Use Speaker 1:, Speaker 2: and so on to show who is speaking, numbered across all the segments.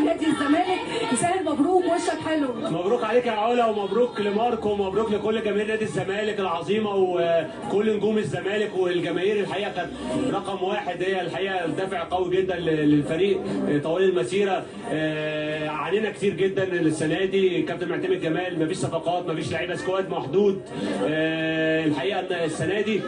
Speaker 1: نادي الزمالك. يسهل مبروك، وشك حلو.
Speaker 2: مبروك عليك يا علا، ومبروك لماركو، ومبروك لكل جماهير نادي الزمالك العظيمه وكل نجوم الزمالك والجماهير. الحقيقه كانت رقم واحد، هي الحقيقه دافع قوي جدا للفريق طوال المسيره. عانينا كتير جدا السنه دي، كابتن معتمد جمال مفيش صفقات، مفيش لعيبه، سكواد محدود. الحقيقه ان السنه دي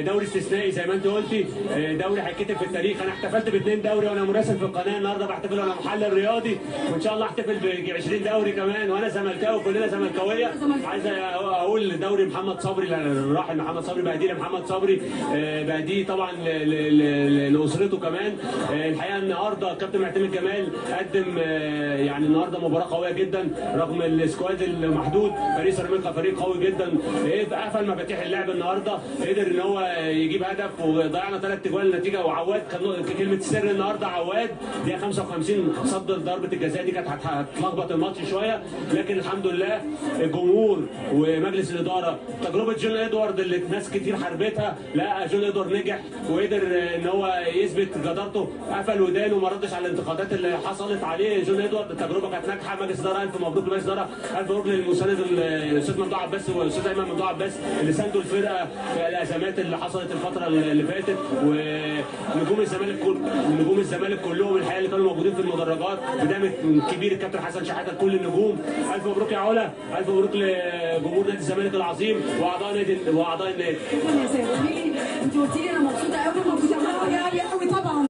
Speaker 2: دوري استثنائي زي ما انت قلتي، دوري هيتكتب في التاريخ. انا احتفلت ب2 دوري وانا مراسل في القناه، النهارده بحتفل وانا محلل رياضي، وان شاء الله احتفل ب20 دوري كمان، وانا زملكاوي كلنا زملكاويه. عايز اقول دوري محمد صبري، راح محمد صبري، بهديه لمحمد صبري، بهديه طبعا لاسرته كمان. الحقيقه النهارده كابتن معتمد جمال قدم يعني النهارده مباراه قويه جدا رغم السكواد المحدود. فريق سيراميكا فريق قوي جدا، قفل مفاتيح اللعب النهارده، قدر ان هو يجيب هدف، وضيعنا 3 اجوال النتيجه. وعواد كان كلمه السر النهارده، عواد دقيقه 55 صد ضربه الجزاء دي كانت هتلخبط الماتش شويه، لكن الحمد لله الجمهور ومجلس الاداره تجربه جون ادوارد اللي ناس كتير حاربتها، لا جون ادوارد نجح وقدر ان هو يثبت جدارته، قفل ودانه وما ردش على الانتقادات اللي حصلت عليه. جون ادوارد التجربه كانت ناجحه. مجلس الاداره الف مبروك لمجلس الاداره، الف مبروك للمساند الاستاذ ممدوح عباس والاستاذ ايمن ممدوح عباس اللي ساندوا الفرقه في الازمات اللي حصلت الفتره اللي فاتت. ونجوم الزمالك كلهم الحقيقه اللي كانوا موجودين في المدرجات بدعم كبير الكابتن حسن شحاته لكل النجوم. الف مبروك يا علا، الف مبروك لجمهور نادي الزمالك العظيم واعضاء النادي.
Speaker 1: شكرا يا سيد. انت قلتي لي انا مبسوطه قوي موجوده